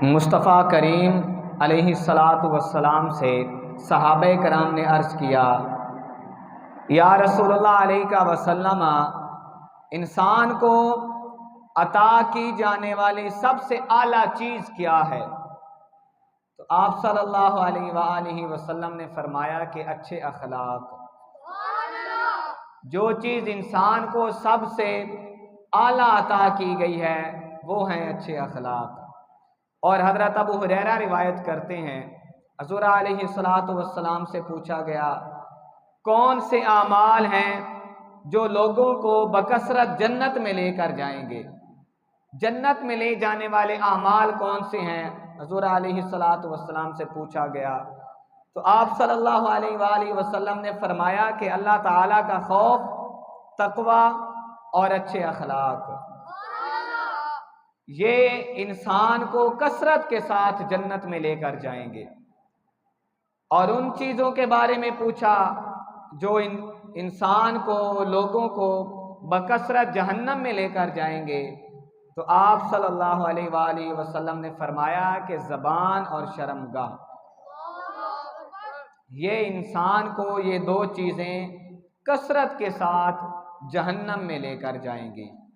مصطفیٰ کریم علیہ الصلاۃ والسلام سے صحابہ کرام نے عرض کیا، یا رسول اللہ علیہ وسلم، انسان کو عطا کی جانے والی سب سے اعلیٰ چیز کیا ہے؟ تو آپ صلی اللہ علیہ وآلہ وسلم نے فرمایا کہ اچھے اخلاق۔ جو چیز انسان کو سب سے اعلیٰ عطا کی گئی ہے وہ ہیں اچھے اخلاق۔ اور حضرت ابو ہریرہ روایت کرتے ہیں، حضور علیہ الصلوۃ والسلام سے پوچھا گیا، کون سے اعمال ہیں جو لوگوں کو بکثرت جنت میں لے کر جائیں گے؟ جنت میں لے جانے والے اعمال کون سے ہیں؟ حضور علیہ الصلوۃ والسلام سے پوچھا گیا تو آپ صلی اللہ علیہ وآلہ وسلم نے فرمایا کہ اللہ تعالیٰ کا خوف، تقوی اور اچھے اخلاق۔ یہ انسان کو کثرت کے ساتھ جنت میں لے کر جائیں گے۔ اور ان چیزوں کے بارے میں پوچھا جو انسان کو، لوگوں کو بکثرت جہنم میں لے کر جائیں گے، تو آپ صلی اللہ علیہ وآلہ وسلم نے فرمایا کہ زبان اور شرمگاہ، یہ انسان کو یہ دو چیزیں کثرت کے ساتھ جہنم میں لے کر جائیں گی۔